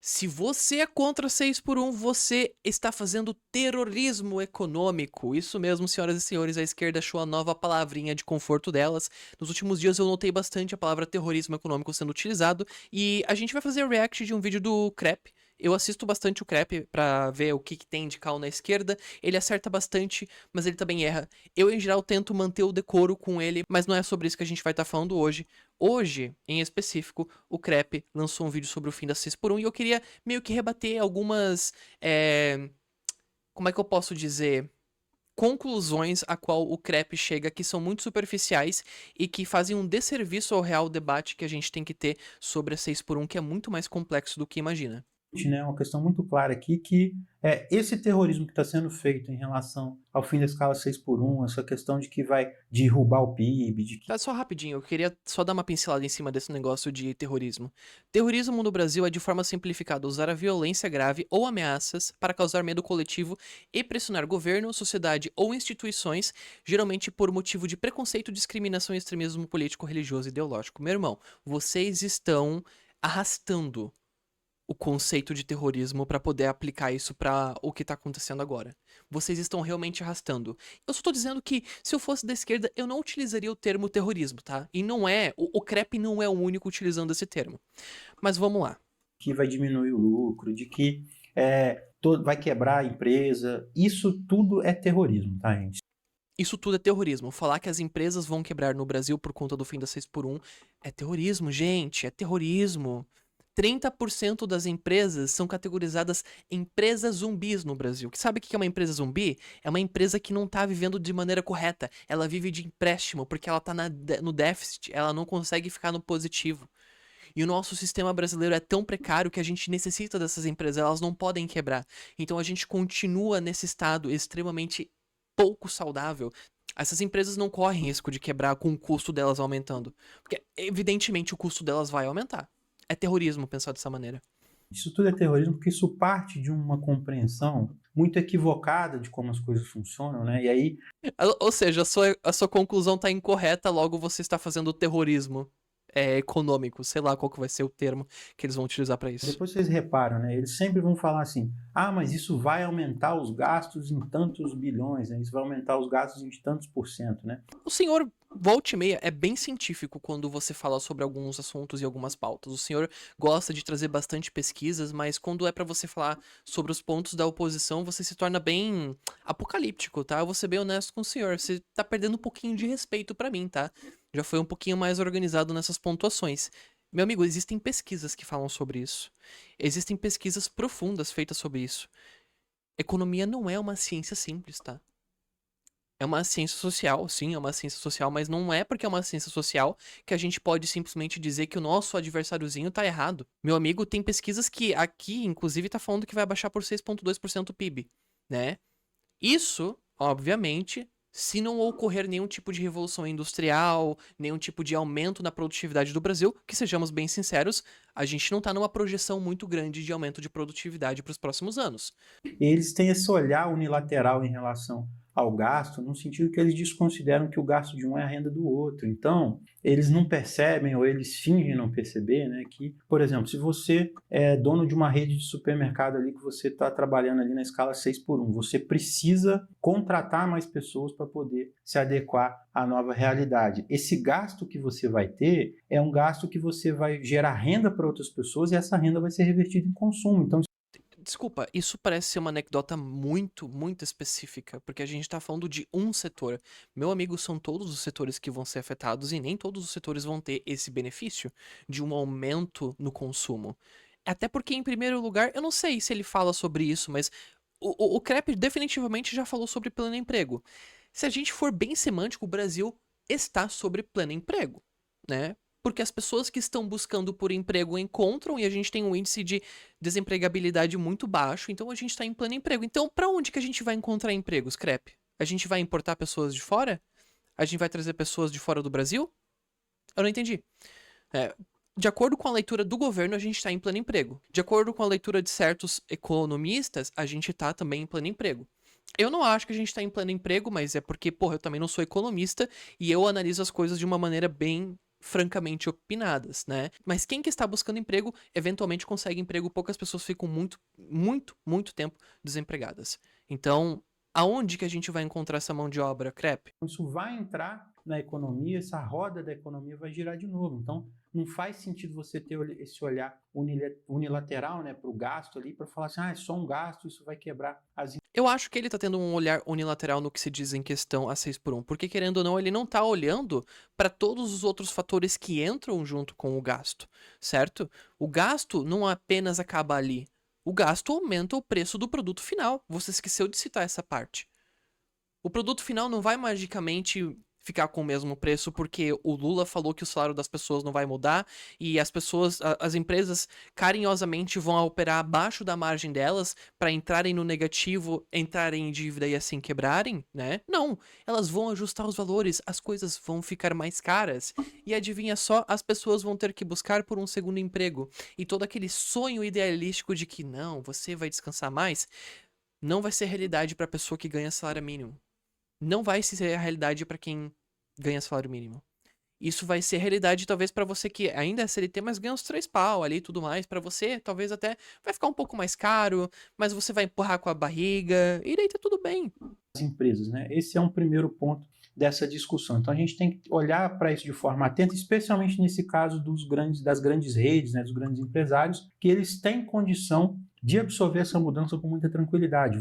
Se você é contra 6 por 1, você está fazendo terrorismo econômico. Isso mesmo, senhoras e senhores, a esquerda achou a nova palavrinha de conforto delas. Nos últimos dias eu notei bastante a palavra terrorismo econômico sendo utilizado, e a gente vai fazer react de um vídeo do Crep. Eu assisto bastante o Crep pra ver o que tem de cal na esquerda. Ele acerta bastante, mas ele também erra. Eu, em geral, tento manter o decoro com ele, mas não é sobre isso que a gente vai estar falando hoje. Hoje, em específico, o Crep lançou um vídeo sobre o fim da 6 por 1 e eu queria meio que rebater algumas. Como é que eu posso dizer? Conclusões a qual o Crep chega que são muito superficiais e que fazem um desserviço ao real debate que a gente tem que ter sobre a 6 por 1, que é muito mais complexo do que imagina. Né, uma questão muito clara aqui que esse terrorismo que está sendo feito em relação ao fim da escala 6 por 1, essa questão de que vai derrubar o PIB, de que Tá, só rapidinho, eu queria só dar uma pincelada em cima desse negócio de terrorismo. Terrorismo no Brasil é, de forma simplificada, usar a violência grave ou ameaças para causar medo coletivo e pressionar governo, sociedade ou instituições, geralmente por motivo de preconceito, discriminação e extremismo político, religioso e ideológico. Meu irmão, vocês estão arrastando o conceito de terrorismo pra poder aplicar isso pra o que tá acontecendo agora. Vocês estão realmente arrastando. Eu só tô dizendo que, se eu fosse da esquerda, eu não utilizaria o termo terrorismo, tá? E não é, o Crep não é o único utilizando esse termo. Mas vamos lá. que vai diminuir o lucro, de que vai quebrar a empresa. Isso tudo é terrorismo, tá, gente? Isso tudo é terrorismo. Falar que as empresas vão quebrar no Brasil por conta do fim da 6 por 1 é terrorismo, gente. É terrorismo. 30% das empresas são categorizadas empresas zumbis no Brasil. Que sabe o que é uma empresa zumbi? É uma empresa que não tá vivendo de maneira correta. Ela vive de empréstimo porque ela tá no déficit. Ela não consegue ficar no positivo. E o nosso sistema brasileiro é tão precário que a gente necessita dessas empresas. Elas não podem quebrar. Então a gente continua nesse estado extremamente pouco saudável. Essas empresas não correm risco de quebrar com o custo delas aumentando. Porque, evidentemente, o custo delas vai aumentar. É terrorismo pensar dessa maneira. Isso tudo é terrorismo porque isso parte de uma compreensão muito equivocada de como as coisas funcionam, né? E aí Ou seja, a sua conclusão está incorreta, logo você está fazendo terrorismo econômico. Sei lá qual que vai ser o termo que eles vão utilizar para isso. depois vocês reparam, né? Eles sempre vão falar assim: ah, mas isso vai aumentar os gastos em tantos bilhões, né? Isso vai aumentar os gastos em tantos por cento, né? O senhor volta e meia é bem científico quando você fala sobre alguns assuntos e algumas pautas. O senhor gosta de trazer bastante pesquisas, mas quando é pra você falar sobre os pontos da oposição, você se torna bem apocalíptico, tá? Eu vou ser bem honesto com o senhor. Você tá perdendo um pouquinho de respeito pra mim, tá? Já foi um pouquinho mais organizado nessas pontuações. Meu amigo, existem pesquisas que falam sobre isso. Existem pesquisas profundas feitas sobre isso. Economia não é uma ciência simples, tá? É uma ciência social, sim, é uma ciência social, mas não é porque é uma ciência social que a gente pode simplesmente dizer que o nosso adversáriozinho tá errado. Meu amigo, tem pesquisas que aqui, inclusive, tá falando que vai baixar por 6,2% o PIB, né? Isso, obviamente, se não ocorrer nenhum tipo de revolução industrial, nenhum tipo de aumento na produtividade do Brasil, que sejamos bem sinceros, a gente não tá numa projeção muito grande de aumento de produtividade para os próximos anos. Eles têm esse olhar unilateral em relação ao gasto, no sentido que eles desconsideram que o gasto de um é a renda do outro. Então, eles não percebem ou eles fingem não perceber, né, que, por exemplo, se você é dono de uma rede de supermercado ali que você está trabalhando ali na escala 6 por 1, você precisa contratar mais pessoas para poder se adequar à nova realidade. Esse gasto que você vai ter é um gasto que você vai gerar renda para outras pessoas e essa renda vai ser revertida em consumo. Então, Desculpa, isso parece ser uma anedota muito, muito específica, porque a gente tá falando de um setor. Meu amigo, são todos os setores que vão ser afetados e nem todos os setores vão ter esse benefício de um aumento no consumo. Até porque, em primeiro lugar, eu não sei se ele fala sobre isso, mas o Crep definitivamente já falou sobre pleno emprego. Se a gente for bem semântico, o Brasil está sobre pleno emprego, né? Porque as pessoas que estão buscando por emprego encontram e a gente tem um índice de desempregabilidade muito baixo, então a gente está em pleno emprego. Então, para onde que a gente vai encontrar empregos, Crep? A gente vai importar pessoas de fora? A gente vai trazer pessoas de fora do Brasil? Eu não entendi. É, de acordo com a leitura do governo, a gente está em pleno emprego. De acordo com a leitura de certos economistas, a gente está também em pleno emprego. Eu não acho que a gente tá em pleno emprego, mas é porque, porra, eu também não sou economista e eu analiso as coisas de uma maneira bem francamente opinadas, né? Mas quem que está buscando emprego, eventualmente consegue emprego, poucas pessoas ficam muito tempo desempregadas. Então, aonde que a gente vai encontrar essa mão de obra, Crepe? Isso vai entrar na economia, essa roda da economia vai girar de novo. Então, não faz sentido você ter esse olhar unilateral, né, para o gasto ali, para falar assim, é só um gasto, isso vai quebrar as. Eu acho que ele tá tendo um olhar unilateral no que se diz em questão a 6 por 1, porque querendo ou não, ele não tá olhando para todos os outros fatores que entram junto com o gasto, certo? O gasto não apenas acaba ali. O gasto aumenta o preço do produto final. Você esqueceu de citar essa parte. O produto final não vai magicamente ficar com o mesmo preço porque o Lula falou que o salário das pessoas não vai mudar e as pessoas, as empresas carinhosamente vão operar abaixo da margem delas para entrarem no negativo, entrarem em dívida e assim quebrarem, né? Não, elas vão ajustar os valores, as coisas vão ficar mais caras e adivinha só, as pessoas vão ter que buscar por um segundo emprego e todo aquele sonho idealístico de que não, você vai descansar mais, não vai ser realidade para a pessoa que ganha salário mínimo. Não vai ser a realidade para quem ganha salário mínimo. Isso vai ser realidade talvez para você que ainda é CLT, mas ganha uns 3 pau ali e tudo mais. Para você, talvez até vai ficar um pouco mais caro, mas você vai empurrar com a barriga e daí tá tudo bem. As empresas, né? Esse é um primeiro ponto dessa discussão. Então a gente tem que olhar para isso de forma atenta, especialmente nesse caso das grandes redes, né, dos grandes empresários, que eles têm condição de absorver essa mudança com muita tranquilidade.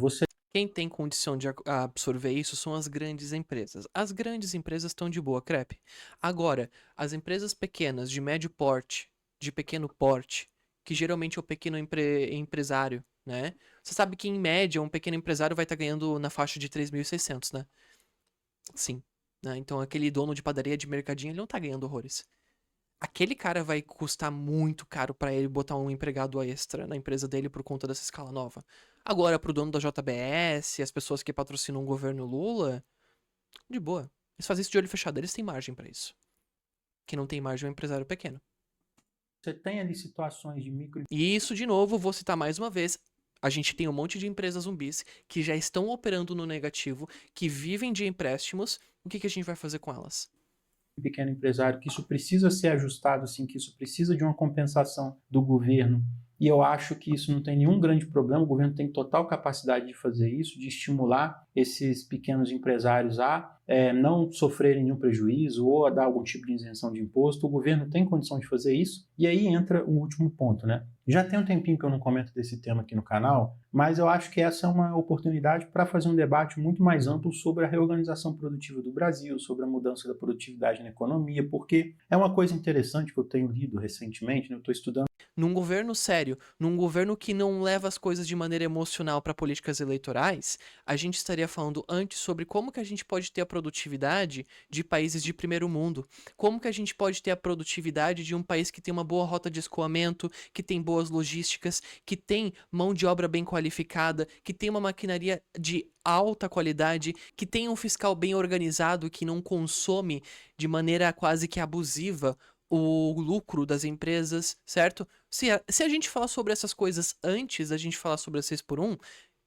Quem tem condição de absorver isso são as grandes empresas. As grandes empresas estão de boa, Crepe. Agora, as empresas pequenas, de médio porte, de pequeno porte, que geralmente é o pequeno empresário, né? Você sabe que, em média, um pequeno empresário vai estar ganhando na faixa de 3.600, né? Sim. Né? Então, aquele dono de padaria, de mercadinho, ele não tá ganhando horrores. Aquele cara vai custar muito caro pra ele botar um empregado extra na empresa dele por conta dessa escala nova. Agora, pro dono da JBS, as pessoas que patrocinam o governo Lula, de boa. Eles fazem isso de olho fechado, eles têm margem pra isso. Quem não tem margem é um empresário pequeno. Você tem ali situações de micro. E isso, de novo, vou citar mais uma vez. A gente tem um monte de empresas zumbis que já estão operando no negativo, que vivem de empréstimos. O que a gente vai fazer com elas? Pequeno empresário, que isso precisa ser ajustado, assim, que isso precisa de uma compensação do governo. E eu acho que isso não tem nenhum grande problema, o governo tem total capacidade de fazer isso, de estimular esses pequenos empresários a não sofrerem nenhum prejuízo ou a dar algum tipo de isenção de imposto. O governo tem condição de fazer isso. E aí entra o último ponto, né? Já tem um tempinho que eu não comento desse tema aqui no canal, mas eu acho que essa é uma oportunidade para fazer um debate muito mais amplo sobre a reorganização produtiva do Brasil, sobre a mudança da produtividade na economia, porque é uma coisa interessante que eu tenho lido recentemente, né? Eu estou estudando. Num governo sério, num governo que não leva as coisas de maneira emocional para políticas eleitorais, a gente estaria falando antes sobre como que a gente pode ter a produtividade de países de primeiro mundo, como que a gente pode ter a produtividade de um país que tem uma boa rota de escoamento, que tem boas logísticas, que tem mão de obra bem qualificada, que tem uma maquinaria de alta qualidade, que tem um fiscal bem organizado, que não consome de maneira quase que abusiva o lucro das empresas, certo? Se a gente falar sobre essas coisas antes da gente falar sobre a 6 por 1,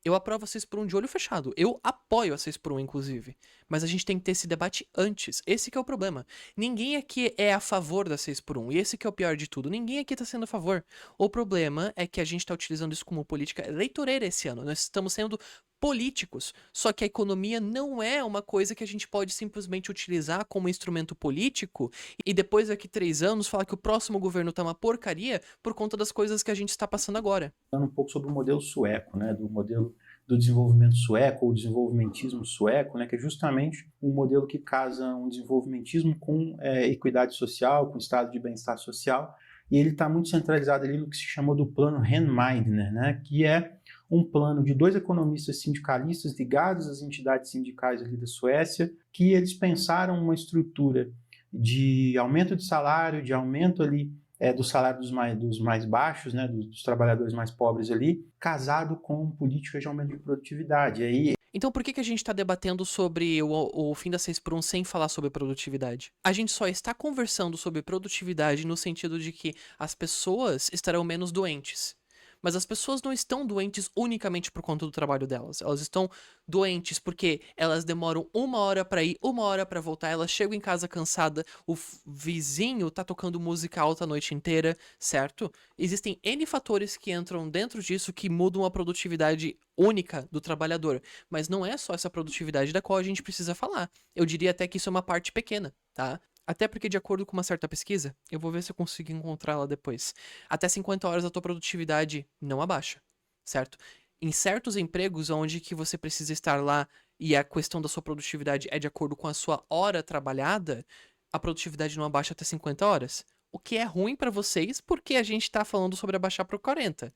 eu aprovo a 6 por 1 de olho fechado. Eu apoio a 6 por 1, inclusive. Mas a gente tem que ter esse debate antes. Esse que é o problema. Ninguém aqui é a favor da 6 por 1. E esse que é o pior de tudo. Ninguém aqui tá sendo a favor. O problema é que a gente tá utilizando isso como política eleitoreira esse ano. Nós estamos sendo políticos. Só que a economia não é uma coisa que a gente pode simplesmente utilizar como instrumento político e depois, daqui 3 anos, falar que o próximo governo tá uma porcaria por conta das coisas que a gente está passando agora. Um pouco sobre o modelo sueco, né, do modelo do desenvolvimento sueco, ou desenvolvimentismo sueco, né, que é justamente um modelo que casa um desenvolvimentismo com equidade social, com estado de bem-estar social, e ele está muito centralizado ali no que se chamou do plano Rehn-Meidner, né, que é um plano de 2 economistas sindicalistas ligados às entidades sindicais ali da Suécia, que eles pensaram uma estrutura de aumento de salário, de aumento ali do salário dos mais baixos, né, dos trabalhadores mais pobres ali, casado com políticas de aumento de produtividade. Aí, então por que a gente está debatendo sobre o fim da 6 por 1 sem falar sobre produtividade? A gente só está conversando sobre produtividade no sentido de que as pessoas estarão menos doentes. Mas as pessoas não estão doentes unicamente por conta do trabalho delas. Elas estão doentes porque elas demoram 1 hora pra ir, 1 hora pra voltar, elas chegam em casa cansada, o vizinho tá tocando música alta a noite inteira, certo? Existem N fatores que entram dentro disso que mudam a produtividade única do trabalhador. Mas não é só essa produtividade da qual a gente precisa falar. Eu diria até que isso é uma parte pequena, tá? Até porque, de acordo com uma certa pesquisa, eu vou ver se eu consigo encontrá-la depois. Até 50 horas a tua produtividade não abaixa, certo? Em certos empregos onde que você precisa estar lá e a questão da sua produtividade é de acordo com a sua hora trabalhada, a produtividade não abaixa até 50 horas. O que é ruim pra vocês, porque a gente tá falando sobre abaixar para 40.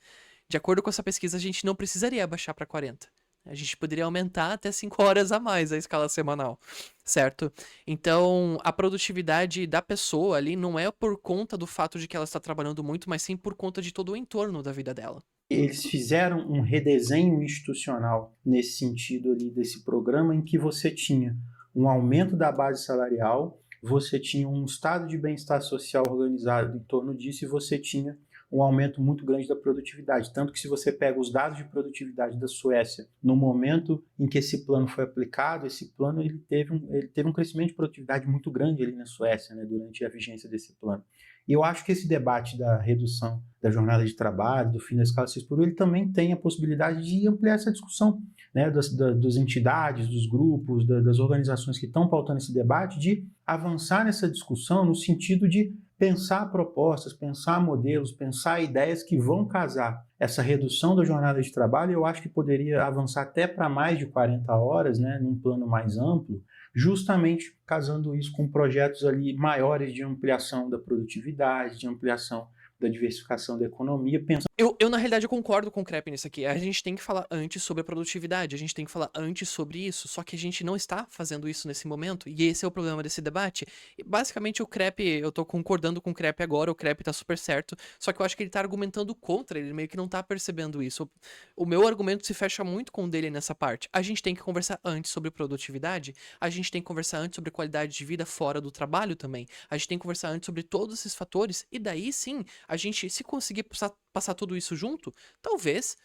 De acordo com essa pesquisa, a gente não precisaria abaixar para 40. A gente poderia aumentar até 5 horas a mais a escala semanal, certo? Então, a produtividade da pessoa ali não é por conta do fato de que ela está trabalhando muito, mas sim por conta de todo o entorno da vida dela. Eles fizeram um redesenho institucional nesse sentido ali desse programa, em que você tinha um aumento da base salarial, você tinha um estado de bem-estar social organizado em torno disso e você tinha um aumento muito grande da produtividade. Tanto que, se você pega os dados de produtividade da Suécia, no momento em que esse plano foi aplicado, esse plano ele teve um crescimento de produtividade muito grande ali na Suécia, né, durante a vigência desse plano. E eu acho que esse debate da redução da jornada de trabalho, do fim da escala 6 por 1, ele também tem a possibilidade de ampliar essa discussão, né, das entidades, dos grupos, das organizações que estão pautando esse debate, de avançar nessa discussão no sentido de pensar propostas, pensar modelos, pensar ideias que vão casar essa redução da jornada de trabalho. Eu acho que poderia avançar até para mais de 40 horas, né, num plano mais amplo, justamente casando isso com projetos ali maiores de ampliação da produtividade, de ampliação da diversificação da economia, pensando. Eu, na realidade, eu concordo com o Crepe nisso aqui. A gente tem que falar antes sobre a produtividade, a gente tem que falar antes sobre isso, só que a gente não está fazendo isso nesse momento, e esse é o problema desse debate. E, basicamente, o Crepe, eu tô concordando com o Crepe agora, o Crepe tá super certo, só que eu acho que ele tá argumentando contra, ele meio que não tá percebendo isso. O meu argumento se fecha muito com o dele nessa parte. A gente tem que conversar antes sobre produtividade, a gente tem que conversar antes sobre qualidade de vida fora do trabalho também, a gente tem que conversar antes sobre todos esses fatores, e daí sim, a gente, se conseguir passar tudo isso junto, talvez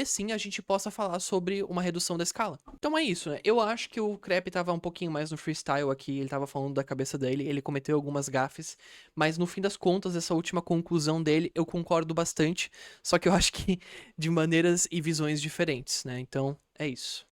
sim a gente possa falar sobre uma redução da escala. Então é isso, né? Eu acho que o Crepe tava um pouquinho mais no freestyle aqui, ele tava falando da cabeça dele, ele cometeu algumas gafes, mas no fim das contas, essa última conclusão dele, eu concordo bastante, só que eu acho que de maneiras e visões diferentes, né? Então, é isso.